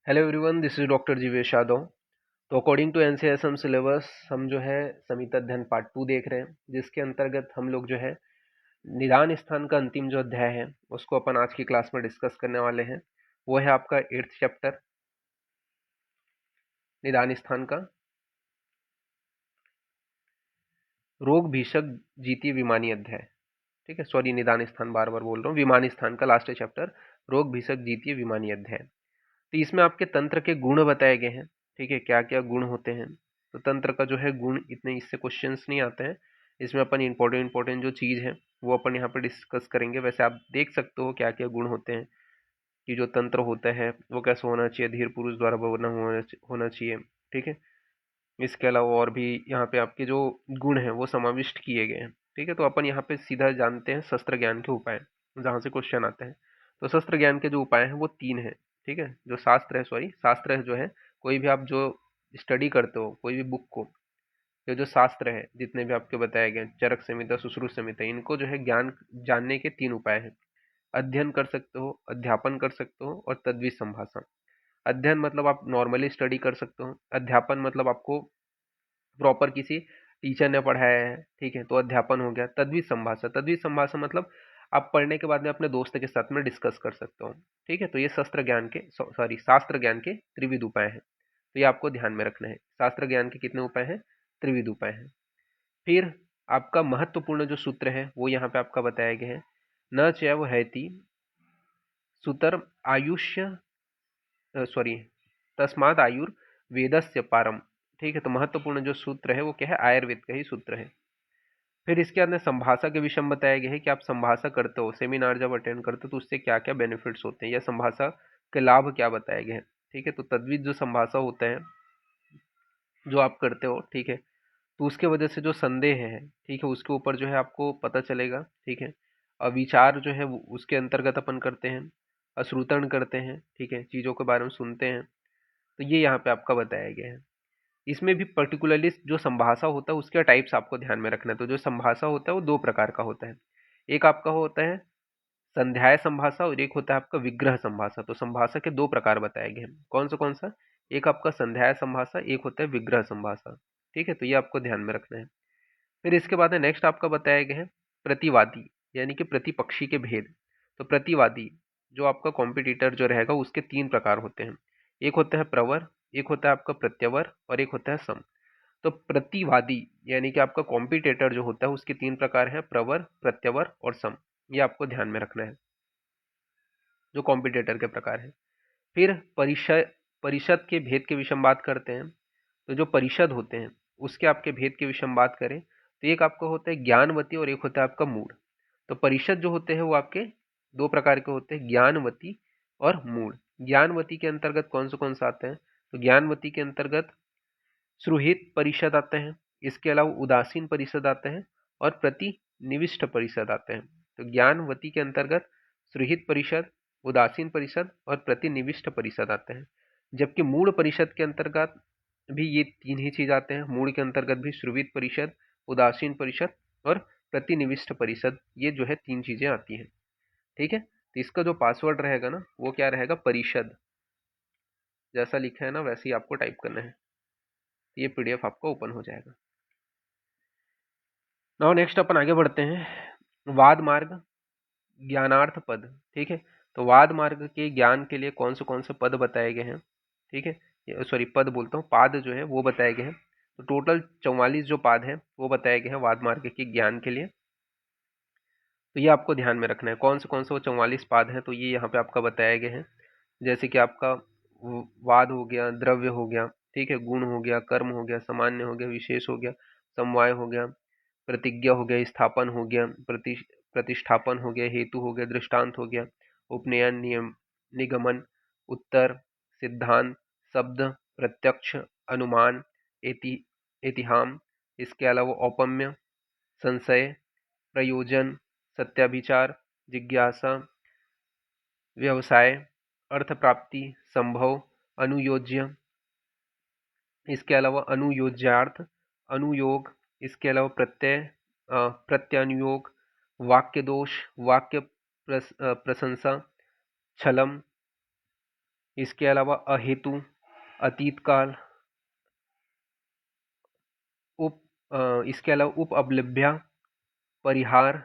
Hello everyone, this is doctor Jeevesh Yadav. तो according to NCSM syllabus हम जो है समित अध्ययन पार्ट 2 देख रहे हैं, जिसके अंतर्गत हम लोग जो है निदान स्थान का अंतिम जो अध्याय है उसको अपन आज की क्लास में डिस्कस करने वाले हैं। वो है आपका 8th चैप्टर निदान स्थान का रोग भीषक जीती विमानी अध्याय। ठीक है, सॉरी, निदान स्थान बार बार बोल रहा हूँ, विमानी स्थान का लास्ट चैप्टर रोग भीषक जीती विमानी अध्याय। तो इसमें आपके तंत्र के गुण बताए गए हैं। ठीक है, क्या क्या गुण होते हैं। तो तंत्र का जो है गुण इतने इससे क्वेश्चंस नहीं आते हैं। इसमें अपन इंपॉर्टेंट जो चीज़ है वो अपन यहाँ पर डिस्कस करेंगे। वैसे आप देख सकते हो क्या क्या गुण होते हैं कि जो तंत्र होता है वो कैसे होना चाहिए, धीर पुरुष द्वारा बना होना चाहिए। ठीक है, इसके अलावा और भी यहाँ पे आपके जो गुण हैं वो समाविष्ट किए गए हैं। ठीक है, तो अपन यहाँ पे सीधा जानते हैं शस्त्र ज्ञान के उपाय, जहाँ से क्वेश्चन आते हैं। तो शस्त्र ज्ञान के जो उपाय हैं वो 3 हैं। ठीक है, जो शास्त्र है, सॉरी, शास्त्र है जो है, कोई भी आप जो स्टडी करते हो कोई भी बुक को, ये जो शास्त्र है जितने भी आपके बताए गए चरक संहिता सुश्रुत संहिता, इनको जो है ज्ञान जानने के 3 उपाय हैं। अध्ययन कर सकते हो, अध्यापन कर सकते हो और तद्वित संभाषण। अध्ययन मतलब आप नॉर्मली स्टडी कर सकते हो। अध्यापन मतलब आपको प्रॉपर किसी टीचर ने पढ़ाया है। ठीक है, तो अध्यापन हो गया। तद्वित संभाषण मतलब आप पढ़ने के बाद में अपने दोस्त के साथ में डिस्कस कर सकते हो। ठीक है, तो ये शास्त्र ज्ञान के त्रिविध उपाय हैं। तो ये आपको ध्यान में रखना है। शास्त्र ज्ञान के कितने उपाय हैं? त्रिविध उपाय हैं। फिर आपका महत्वपूर्ण जो सूत्र है वो यहाँ पे आपका बताया गया है। न चैव हैति सुतर आयुष्य, सॉरी, तस्माद आयुर्वेदस्य पारम। ठीक है, तो महत्वपूर्ण जो सूत्र है वो क्या है? आयुर्वेद का ही सूत्र है। फिर इसके अंदर संभाषा के विषय में बताया गया है कि आप संभाषा करते हो, सेमिनार जब अटेंड करते हो तो उससे क्या क्या बेनिफिट्स होते हैं या संभाषा के लाभ क्या बताए गए हैं। ठीक है, तो तद्वित जो संभाषा होता है जो आप करते हो, ठीक है, तो उसके वजह से जो संदेह है, ठीक है, उसके ऊपर जो है आपको पता चलेगा। ठीक है, विचार जो है उसके अंतर्गत अपन करते हैं, अश्रुतन करते हैं। ठीक है, चीज़ों के बारे में सुनते हैं। तो ये यहाँ पे आपका बताया गया है। इसमें भी पर्टिकुलरली जो संभाषा होता है उसके टाइप्स आपको ध्यान में रखना है। तो जो संभाषा होता है वो 2 प्रकार का होता है। एक आपका होता है संध्याय संभाषा और एक होता है आपका विग्रह संभाषा। तो संभाषा के 2 प्रकार बताए गए हैं। कौन सा? एक आपका संध्याय संभाषा, एक होता है विग्रह संभाषा। ठीक है, तो ये आपको ध्यान में रखना है। फिर इसके बाद है नेक्स्ट आपका बताया गया है प्रतिवादी, यानी कि प्रतिपक्षी के भेद। तो प्रतिवादी जो आपका कॉम्पिटिटर जो रहेगा उसके 3 प्रकार होते हैं। एक होता है प्रवर, एक होता है आपका प्रत्यवर और एक होता है सम। तो प्रतिवादी यानी कि आपका कॉम्पिटिटर जो होता है उसके 3 प्रकार हैं, प्रवर, प्रत्यवर और सम। ये आपको ध्यान में रखना है, जो कॉम्पिटिटर के प्रकार है। फिर परिषद परिषद के भेद के विषय में बात करते हैं। तो जो परिषद होते हैं उसके आपके भेद के विषय में बात करें तो एक आपका होता है ज्ञानवती और एक होता है आपका मूढ़। तो परिषद जो होते हैं वो आपके 2 प्रकार के होते हैं, ज्ञानवती और मूढ़। ज्ञानवती के अंतर्गत कौन सा आते हैं? तो ज्ञानवती के अंतर्गत सुहृद परिषद आते हैं, इसके अलावा उदासीन परिषद आते हैं और प्रतिनिविष्ट परिषद आते हैं। तो ज्ञानवती के अंतर्गत सुहृद परिषद, उदासीन परिषद और प्रतिनिविष्ट परिषद आते हैं। जबकि मूढ़ परिषद के अंतर्गत भी ये 3 ही चीज आते हैं। मूढ़ के अंतर्गत भी सुहृद परिषद, उदासीन परिषद और प्रतिनिविष्ट परिषद, ये जो है 3 चीजें आती हैं। ठीक है, तो इसका जो पासवर्ड रहेगा ना वो क्या रहेगा? परिषद। जैसा लिखा है ना वैसे ही आपको टाइप करना है। तो ये पीडीएफ आपका ओपन हो जाएगा। नाउ नेक्स्ट अपन आगे बढ़ते हैं। वाद मार्ग, ज्ञानार्थ पद। ठीक है, तो वाद मार्ग के ज्ञान के लिए कौन से पद बताए गए हैं? ठीक है, सॉरी, पद बोलता हूँ, पाद जो है वो बताए गए हैं। तो टोटल 44 जो पाद हैं वो बताए गए हैं वाद मार्ग के ज्ञान के लिए। तो ये आपको ध्यान में रखना है कौन से वो 44 पाद हैं। तो ये यहाँ पे आपका बताया गया है। जैसे कि आपका वाद हो गया, द्रव्य हो गया, ठीक है, गुण हो गया, कर्म हो गया, सामान्य हो गया, विशेष हो गया, समवाय हो गया, प्रतिज्ञा हो गया, स्थापन हो गया, प्रतिष्ठापन हो गया, हेतु हो गया, दृष्टांत हो गया, उपनयन, नियम, निगमन, उत्तर, सिद्धांत, शब्द, प्रत्यक्ष, अनुमान, एतिहाम, इसके अलावा औपम्य, संशय, प्रयोजन, सत्याभिचार, जिज्ञासा, व्यवसाय, अर्थ प्राप्ति, संभव, अनुयोज्य, इसके अलावा अनुयोज्यार्थ, अनुयोग, इसके अलावा प्रत्यनुयोग, वाक्य दोष, वाक्य प्रशंसा, छलम, इसके अलावा अहेतु, अतीत काल, इसके अलावा उप अवलभ्या, परिहार,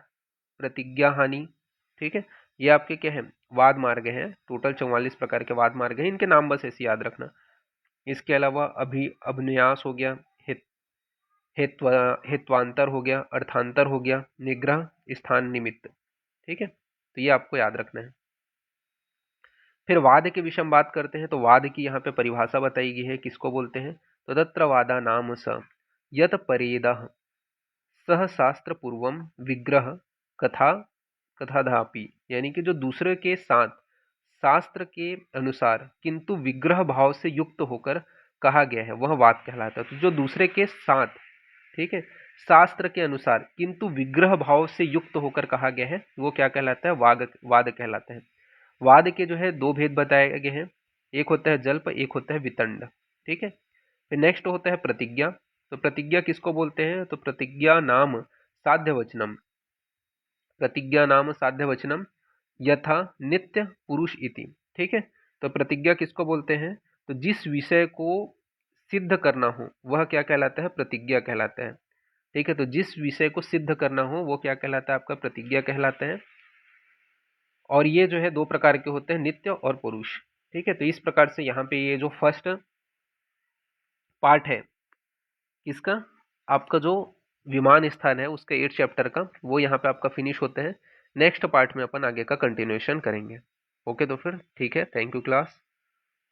प्रतिज्ञा हानि। ठीक है, ये आपके क्या है, वाद मार्ग हैं। टोटल 44 प्रकार के वाद मार्ग हैं, इनके नाम बस ऐसे याद रखना। इसके अलावा अभिन्यास हो गया, हेत्वांतर हो गया, अर्थांतर हो गया, निग्रह, स्थान निमित्त। ठीक है, तो ये आपको याद रखना है। फिर वाद के विषय में बात करते हैं, तो वाद की यहाँ पे परिभाषा बताई गई है, किसको बोलते हैं, तो तत्र वादा नाम स यत परेदः सह शास्त्र पूर्वम विग्रह कथा कथाधापि, यानी कि जो दूसरे के साथ शास्त्र के अनुसार किंतु विग्रह भाव से युक्त होकर कहा गया है, वह वाद कहलाता है। तो जो दूसरे के साथ, ठीक है, शास्त्र के अनुसार किंतु विग्रह भाव से युक्त होकर कहा गया है, वो क्या कहलाता है, वाद कहलाता है। वाद के जो है दो भेद बताए गए हैं, एक होता है जल्प, एक होता है वितंड। ठीक है, फिर नेक्स्ट होता है प्रतिज्ञा। तो प्रतिज्ञा किसको बोलते हैं, तो प्रतिज्ञा नाम साध्य वचनम, प्रतिज्ञा नाम साध्य वचनम यथा नित्य पुरुष इति। ठीक है, तो प्रतिज्ञा किसको बोलते हैं, तो जिस विषय को सिद्ध करना हो वह क्या कहलाता है, प्रतिज्ञा कहलाता है। ठीक है, तो जिस विषय को सिद्ध करना हो वो क्या कहलाता है, आपका प्रतिज्ञा कहलाता है। और ये जो है दो प्रकार के होते हैं, नित्य और पुरुष। ठीक है, तो इस प्रकार से यहाँ पे ये जो फर्स्ट पार्ट है इसका, आपका जो विमान स्थान है उसका 8 चैप्टर का, वो यहाँ पे आपका फिनिश होते हैं। नेक्स्ट पार्ट में अपन आगे का कंटिन्यूएशन करेंगे। ओके, तो फिर ठीक है, थैंक यू क्लास।